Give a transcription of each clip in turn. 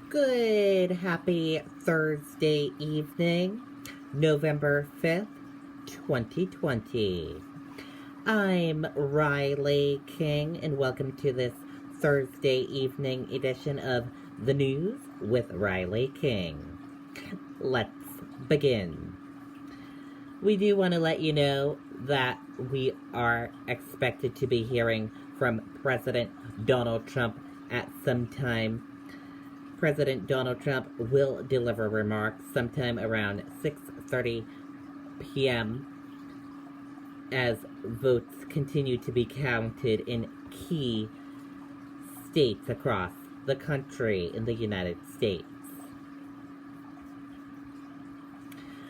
Good, happy Thursday evening, November 5th, 2020. I'm Riley King, and welcome to this Thursday evening edition of The News with Riley King. Let's begin. We do want to let you know that we are expected to be hearing from President Donald Trump at some time. President Donald Trump will deliver remarks sometime around 6:30 p.m. as votes continue to be counted in key states across the country in the United States.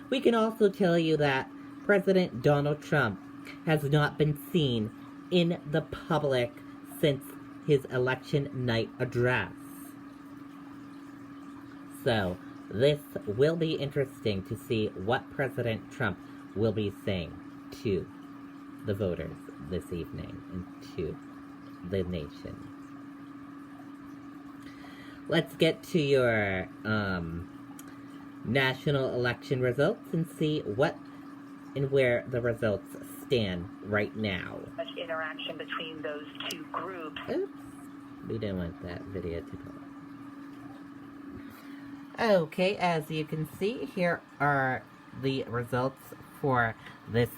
We can also tell you that President Donald Trump has not been seen in the public since his election night address. So, this will be interesting to see what President Trump will be saying to the voters this evening and to the nation. Let's get to your national election results and see what and where the results stand right now. Much interaction between those two groups. Oops, we didn't want that video to go. Okay, as you can see, here are the results for this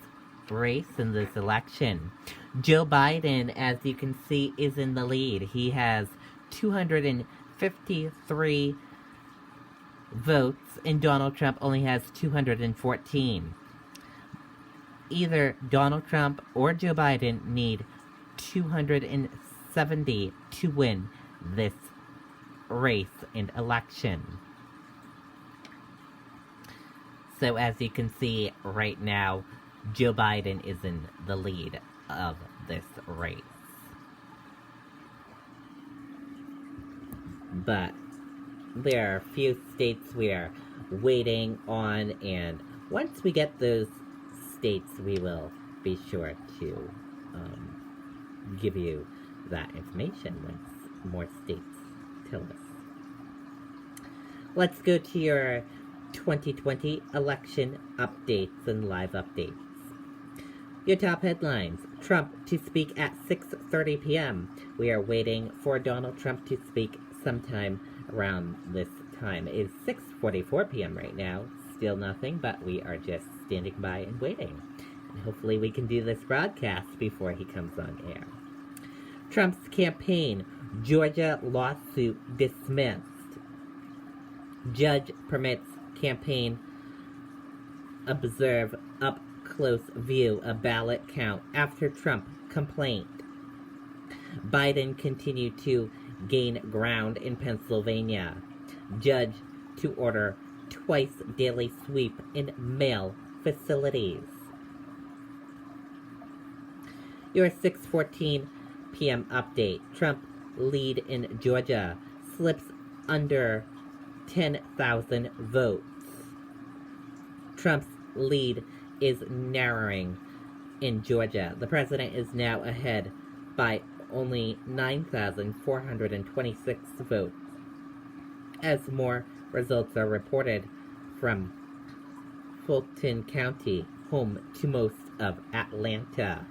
race in this election. Joe Biden, as you can see, is in the lead. He has 253 votes, and Donald Trump only has 214. Either Donald Trump or Joe Biden need 270 to win this race and election. So as you can see right now, Joe Biden is in the lead of this race. But there are a few states we are waiting on, and once we get those states, we will be sure to give you that information once more states tell us. Let's go to your 2020 election updates and live updates. Your top headlines: Trump to speak at 6:30 p.m. We are waiting for Donald Trump to speak sometime around this time. It is 6:44 p.m. right now. Still nothing, but we are just standing by and waiting. And hopefully we can do this broadcast before he comes on air. Trump's campaign, Georgia lawsuit dismissed. Judge permits campaign observe up close view of ballot count after Trump complaint. Biden continued to gain ground in Pennsylvania. Judge to order twice daily sweep in mail facilities. Your 6:14 p.m. update. Trump lead in Georgia slips under 10,000 votes. Trump's lead is narrowing in Georgia. The president is now ahead by only 9,426 votes, as more results are reported from Fulton County, home to most of Atlanta.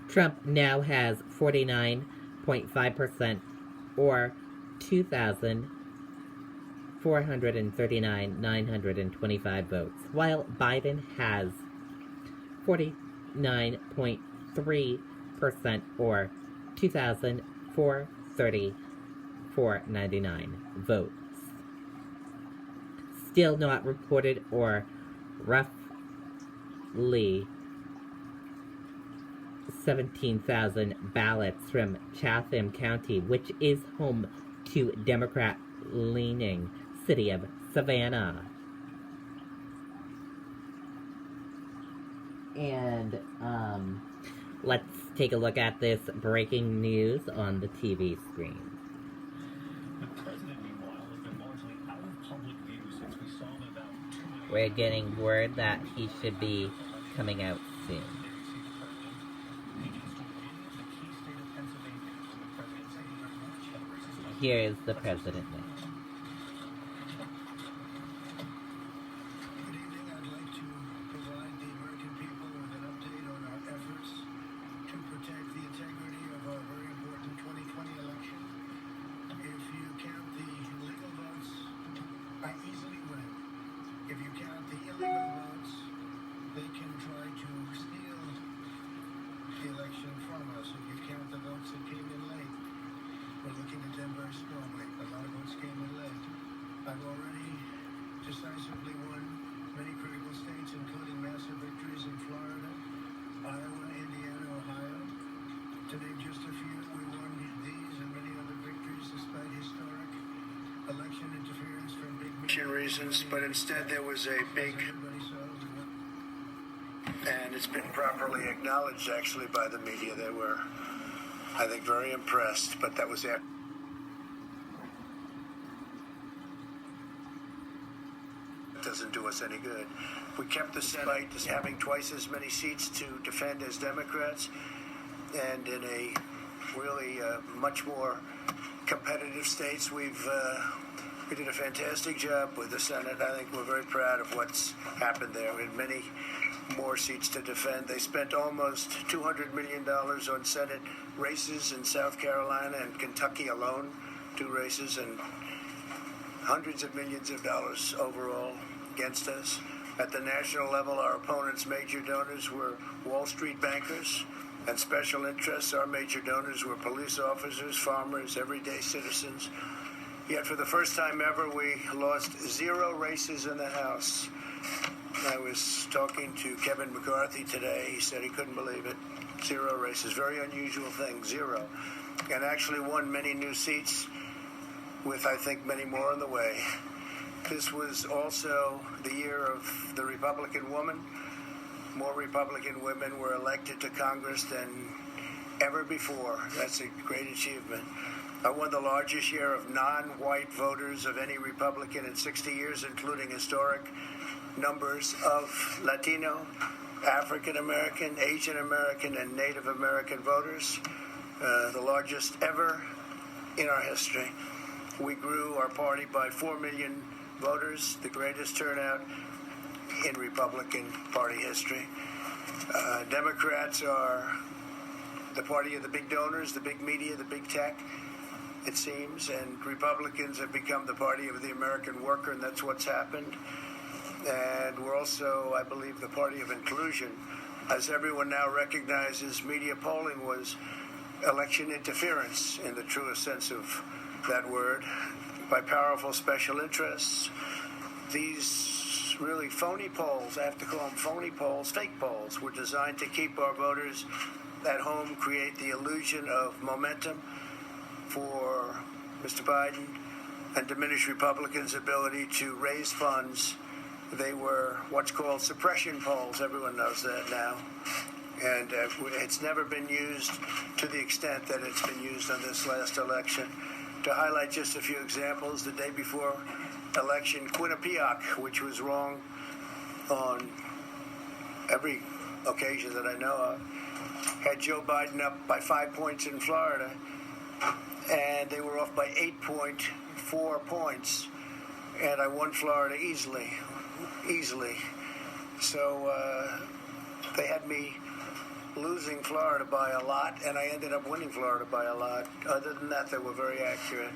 Trump now has 49.5%, or 2,439,925 votes, while Biden has 49.3%, or 2,434,99 votes. Still not reported, or roughly 17,000 ballots from Chatham County, which is home to Democrat-leaning city of Savannah. And let's take a look at this breaking news on the TV screen. The president, meanwhile, has been largely out of public view since we saw him about 2 minutes. We're getting word that he should be coming out soon. Here is the president now. Good evening. I'd like to provide the American people with an update on our efforts to protect the integrity of our very important 2020 election. If you count the legal votes, I easily win. If you count the illegal votes, they can try to steal the election from us. If you count the votes that came in late, we're looking at them very strongly. A lot of votes came in late. I've already decisively won many critical states, including massive victories in Florida, Iowa, Indiana, Ohio. To name just a few, we won these and many other victories despite historic election interference from big reasons, but instead there was a big, and it's been properly acknowledged actually by the media. They were, I think, very impressed, but that was it. Doesn't do us any good. We kept the Senate having twice as many seats to defend as Democrats, and in a really much more competitive states, we did a fantastic job with the Senate. I think we're very proud of what's happened there. We had many more seats to defend. They spent almost $200 million on Senate races in South Carolina and Kentucky alone, 2 races, and hundreds of millions of dollars overall against us. At the national level, our opponents' major donors were Wall Street bankers and special interests. Our major donors were police officers, farmers, everyday citizens. Yet for the first time ever, we lost 0 races in the House. I was talking to Kevin McCarthy today. He said he couldn't believe it. 0 races. Very unusual thing, 0. And actually won many new seats, with, I think, many more on the way. This was also the year of the Republican woman. More Republican women were elected to Congress than ever before. That's a great achievement. I won the largest share of non-white voters of any Republican in 60 years, including historic numbers of Latino, African American, Asian American, and Native American voters, the largest ever in our history. We grew our party by 4 million voters, the greatest turnout in Republican Party history. Democrats are the party of the big donors, the big media, the big tech, it seems, and Republicans have become the party of the American worker, and that's what's happened. And we're also, I believe, the party of inclusion. As everyone now recognizes, media polling was election interference in the truest sense of that word, by powerful special interests. These really phony polls, I have to call them phony polls, fake polls, were designed to keep our voters at home, create the illusion of momentum for Mr. Biden, and diminish Republicans' ability to raise funds. They were what's called suppression polls. Everyone knows that now. And it's never been used to the extent that it's been used on this last election. To highlight just a few examples, the day before election, Quinnipiac, which was wrong on every occasion that I know of, had Joe Biden up by 5 points in Florida, and they were off by 8.4 points, and I won Florida easily. So they had me losing Florida by a lot, and I ended up winning Florida by a lot. Other than that, they were very accurate.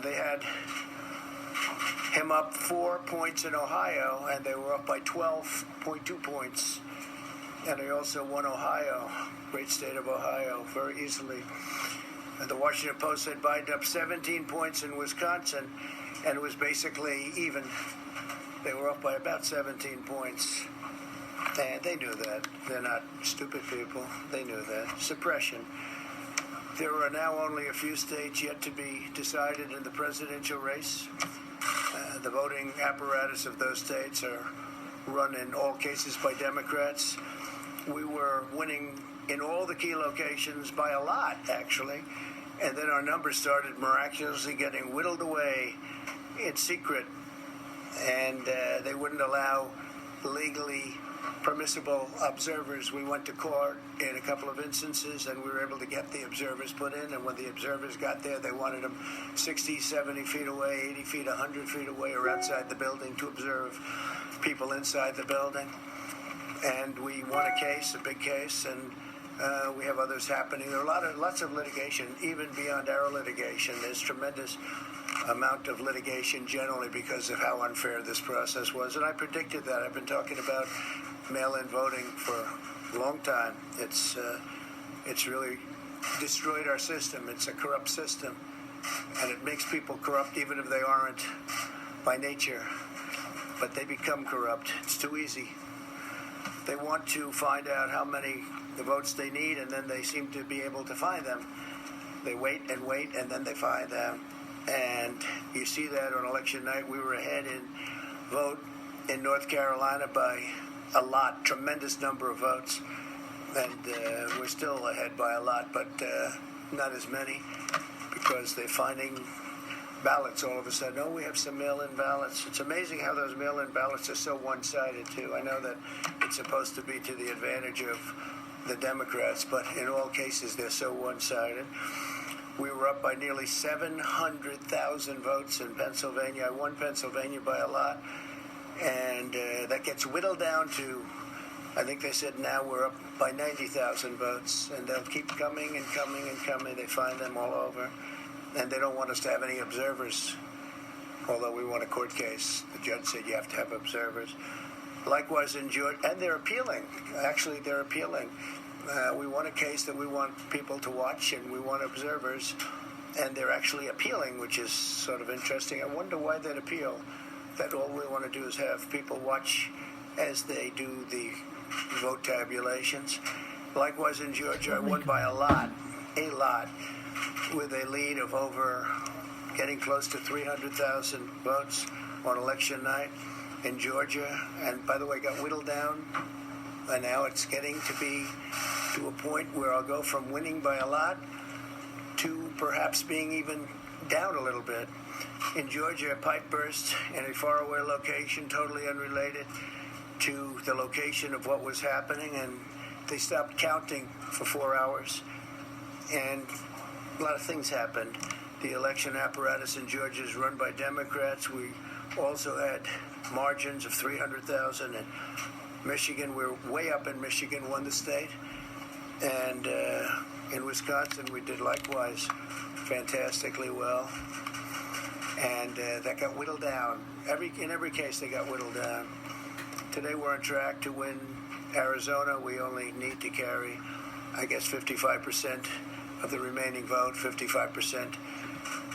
They had him up 4 points in Ohio, and they were up by 12.2 points. And they also won Ohio, great state of Ohio, very easily. And the Washington Post said Biden up 17 points in Wisconsin, and it was basically even. They were up by about 17 points. And they knew that. They're not stupid people. They knew that. Suppression. There are now only a few states yet to be decided in the presidential race. The voting apparatus of those states are run in all cases by Democrats. We were winning in all the key locations by a lot, actually. And then our numbers started miraculously getting whittled away in secret. And they wouldn't allow legally permissible observers. We went to court in a couple of instances, and we were able to get the observers put in. And when the observers got there, they wanted them 60, 70 feet away, 80 feet, 100 feet away, or outside the building to observe people inside the building. And we won a case, a big case, and we have others happening. There are lots of litigation, even beyond our litigation. There's tremendous amount of litigation generally because of how unfair this process was, and I predicted that. I've been talking about mail-in voting for a long time. It's really destroyed our system. It's a corrupt system, and it makes people corrupt even if they aren't by nature, but they become corrupt. It's too easy. They want to find out how many the votes they need, and then they seem to be able to find them. They wait, and then they find them. And you see that on election night. We were ahead in vote in North Carolina by a lot, tremendous number of votes. And we're still ahead by a lot, but not as many, because they're finding ballots all of a sudden. Oh, we have some mail-in ballots. It's amazing how those mail-in ballots are so one-sided, too. I know that it's supposed to be to the advantage of the Democrats, but in all cases, they're so one-sided. We were up by nearly 700,000 votes in Pennsylvania. I won Pennsylvania by a lot, and that gets whittled down to, I think they said now we're up by 90,000 votes, and they'll keep coming and coming and coming. They find them all over, and they don't want us to have any observers, although we won a court case. The judge said you have to have observers. Likewise in Georgia, and they're appealing. Actually, they're appealing. We won a case that we want people to watch, and we want observers, and they're actually appealing, which is sort of interesting. I wonder why they'd appeal. That all we want to do is have people watch as they do the vote tabulations. Likewise in Georgia, I won by a lot, with a lead of over getting close to 300,000 votes on election night in Georgia, and by the way, got whittled down, and now it's getting to be to a point where I'll go from winning by a lot to perhaps being even down a little bit. In Georgia, a pipe burst in a faraway location, totally unrelated to the location of what was happening, and they stopped counting for 4 hours, and a lot of things happened. The election apparatus in Georgia is run by Democrats. We also had margins of 300,000 in Michigan. We're way up in Michigan, won the state, and in Wisconsin we did likewise fantastically well, and that got whittled down. In every case they got whittled down. Today we're on track to win Arizona. We only need to carry, I guess, 55% of the remaining vote, 55%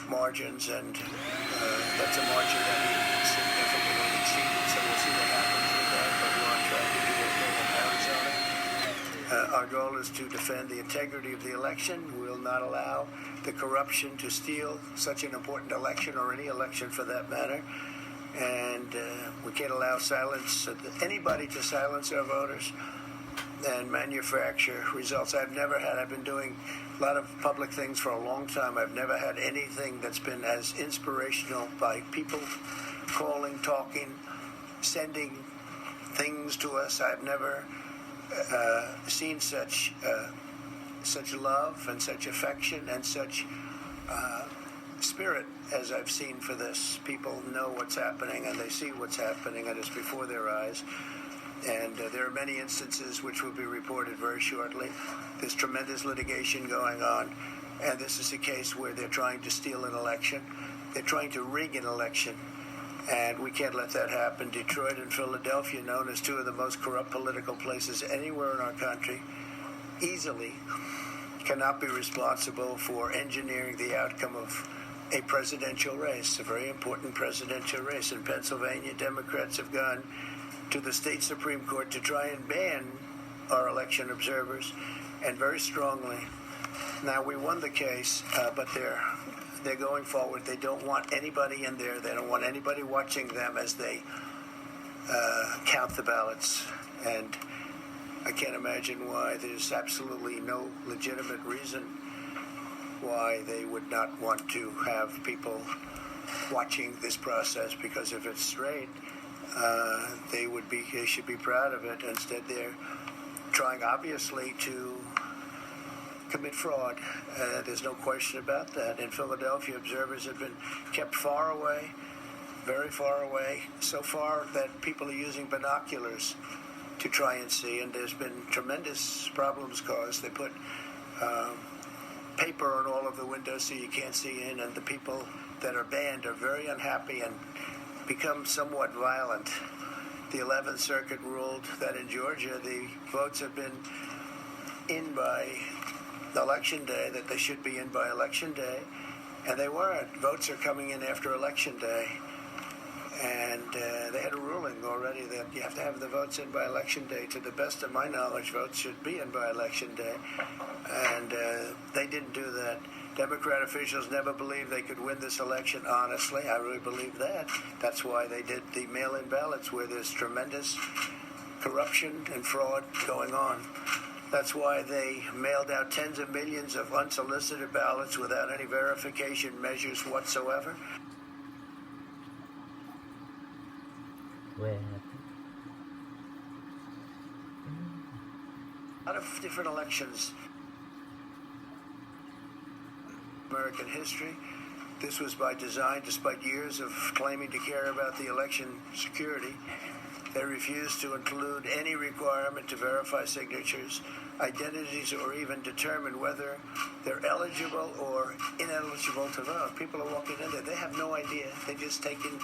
margins, and that's a margin that we significantly exceeded, so we'll see what happens with that, but we're on track to do okay in Arizona. Our goal is to defend the integrity of the election. We'll not allow the corruption to steal such an important election, or any election for that matter, and we can't allow anybody to silence our voters and manufacture results. I've been doing a lot of public things for a long time. I've never had anything that's been as inspirational, by people calling, talking, sending things to us. I've never seen such love and such affection and such spirit as I've seen for this. People know what's happening, and they see what's happening, and it's before their eyes. And there are many instances which will be reported very shortly. There's tremendous litigation going on, and this is a case where they're trying to steal an election. They're trying to rig an election, and we can't let that happen. Detroit and Philadelphia, known as two of the most corrupt political places anywhere in our country, easily cannot be responsible for engineering the outcome of a presidential race, a very important presidential race. In Pennsylvania, Democrats have gone to the state Supreme Court to try and ban our election observers, and very strongly. Now, we won the case, but they're going forward. They don't want anybody in there. They don't want anybody watching them as they count the ballots. And I can't imagine why. There's absolutely no legitimate reason why they would not want to have people watching this process, because if it's straight, They should be proud of it. Instead, they're trying, obviously, to commit fraud. There's no question about that. In Philadelphia, observers have been kept far away, very far away, so far that people are using binoculars to try and see, and there's been tremendous problems caused. They put paper on all of the windows so you can't see in, and the people that are banned are very unhappy and become somewhat violent. The 11th Circuit ruled that in Georgia the votes have been in by Election Day, that they should be in by Election Day, and they weren't. Votes are coming in after Election Day. And they had a ruling already that you have to have the votes in by Election Day. To the best of my knowledge, votes should be in by Election Day. And they didn't do that. Democrat officials never believed they could win this election, honestly. I really believe that. That's why they did the mail-in ballots, where there's tremendous corruption and fraud going on. That's why they mailed out tens of millions of unsolicited ballots without any verification measures whatsoever. What happened? A lot of different elections. American history. This was by design, despite years of claiming to care about the election security. They refused to include any requirement to verify signatures, identities, or even determine whether they're eligible or ineligible to vote. People are walking in there. They have no idea. They're just taking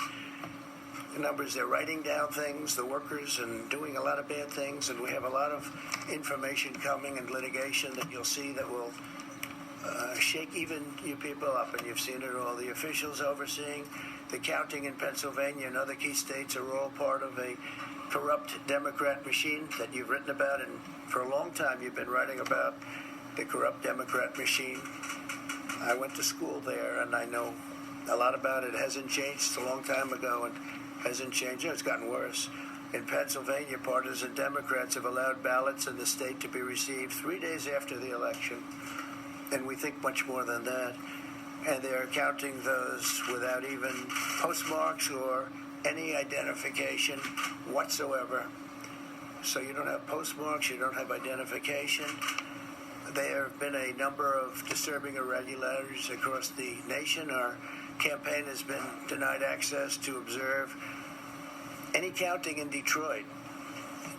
the numbers. They're writing down things, the workers, and doing a lot of bad things. And we have a lot of information coming and litigation that you'll see that will shake even you people up, and you've seen it all. The officials overseeing the counting in Pennsylvania and other key states are all part of a corrupt Democrat machine that you've written about, and for a long time you've been writing about the corrupt Democrat machine. I went to school there, and I know a lot about it. It hasn't changed. It's a long time ago, and hasn't changed. It's gotten worse. In Pennsylvania, partisan Democrats have allowed ballots in the state to be received 3 days after the election. And we think much more than that. And they're counting those without even postmarks or any identification whatsoever. So you don't have postmarks, you don't have identification. There have been a number of disturbing irregularities across the nation. Our campaign has been denied access to observe any counting in Detroit.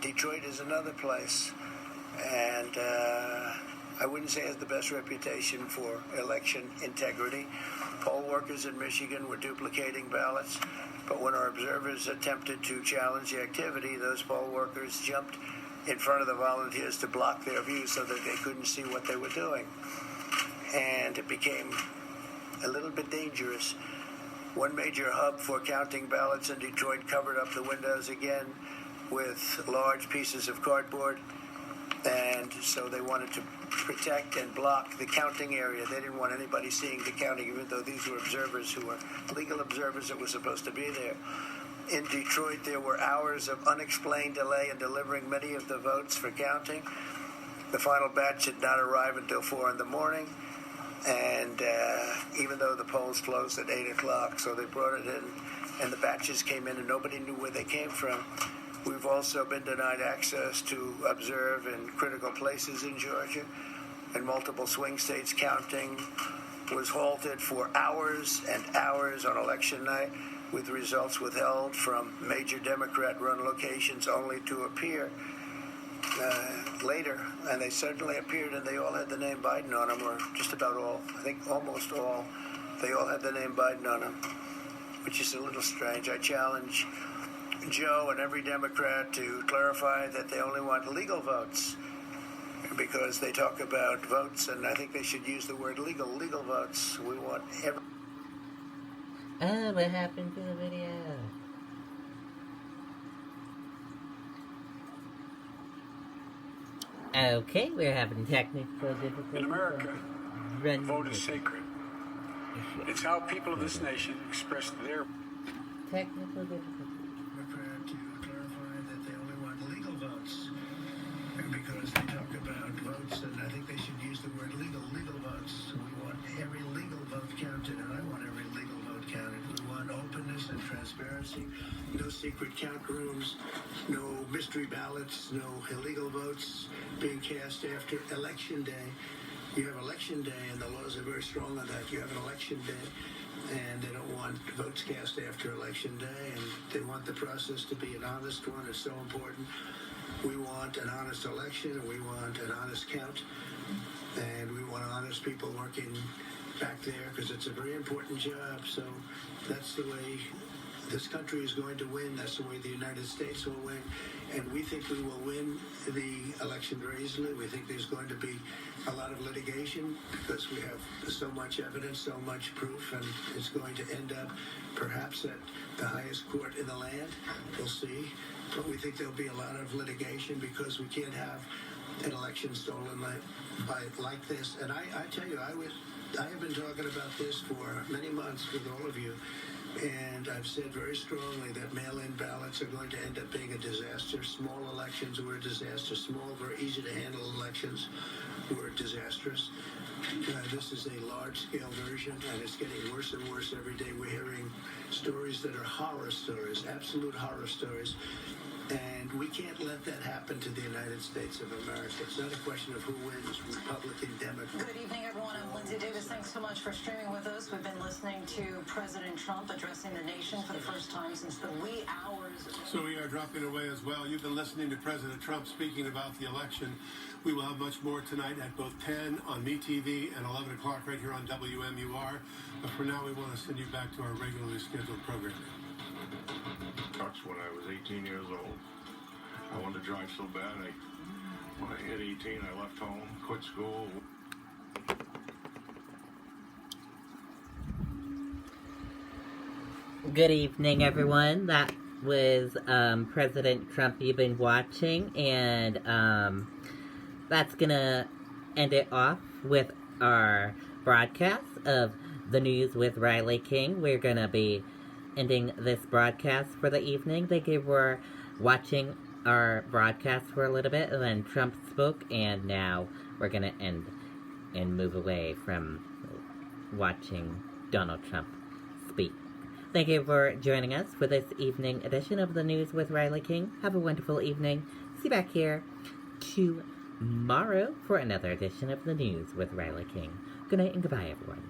Detroit is another place. And I wouldn't say it has the best reputation for election integrity. Poll workers in Michigan were duplicating ballots, but when our observers attempted to challenge the activity, those poll workers jumped in front of the volunteers to block their view so that they couldn't see what they were doing. And it became a little bit dangerous. One major hub for counting ballots in Detroit covered up the windows again with large pieces of cardboard. And so they wanted to protect and block the counting area. They didn't want anybody seeing the counting, even though these were observers who were legal observers that were supposed to be there. In Detroit, there were hours of unexplained delay in delivering many of the votes for counting. The final batch did not arrive until 4 in the morning, and even though the polls closed at 8 o'clock, so they brought it in, and the batches came in, and nobody knew where they came from. We've also been denied access to observe in critical places in Georgia. In multiple swing states, counting was halted for hours and hours on election night, with results withheld from major Democrat-run locations only to appear later. And they certainly appeared, and they all had the name Biden on them, or just about all. I think almost all. They all had the name Biden on them, which is a little strange. I challenge Joe and every Democrat to clarify that they only want legal votes, because they talk about votes, and I think they should use the word legal votes. We want every... Oh, what happened to the video? Okay, we're having technical difficulties. In America, Run vote is sacred. It's how people of this nation express their technical difficulties. Democrat to clarify that they only want legal votes, because they talk about votes, and I think they should use the word legal votes. We want every legal vote counted, and I want every legal vote counted. We want openness and transparency. no secret count rooms, no mystery ballots, no illegal votes being cast after Election Day. You have Election Day, and the laws are very strong on that. You have an Election Day, and they don't want votes cast after Election Day, and they want the process to be an honest one. It's so important. We want an honest election, and we want an honest count, and we want honest people working back there because it's a very important job. So that's the way this country is going to win. That's the way the United States will win. And we think we will win the election very easily. We think there's going to be a lot of litigation because we have so much evidence, so much proof, and it's going to end up perhaps at the highest court in the land. We'll see. But we think there'll be a lot of litigation because we can't have an election stolen like this. And I tell you, I have been talking about this for many months with all of you. And I've said very strongly that mail-in ballots are going to end up being a disaster. Small elections were a disaster. Small, very easy to handle elections were disastrous. This is a large-scale version, and it's getting worse and worse every day. We're hearing stories that are horror stories, absolute horror stories. And we can't let that happen to the United States of America. It's not a question of who wins, Republican, Democrat. Good evening, everyone. I'm Lindsay Davis. Thanks so much for streaming with us. We've been listening to President Trump addressing the nation for the first time since the wee hours. So we are dropping away as well. You've been listening to President Trump speaking about the election. We will have much more tonight at both 10 on MeTV and 11 o'clock right here on WMUR. But for now, we want to send you back to our regularly scheduled programming. Trucks when I was 18 years old. I wanted to drive so bad. When I hit 18, I left home, quit school. Good evening, everyone. That was President Trump you've been watching, and that's gonna end it off with our broadcast of the news with Riley King. We're gonna be ending this broadcast for the evening. Thank you for watching our broadcast for a little bit, and then Trump spoke, and now we're gonna end and move away from watching Donald Trump speak. Thank you for joining us for this evening edition of the News with Riley King. Have a wonderful evening. See you back here tomorrow for another edition of the News with Riley King. Good night and goodbye, everyone.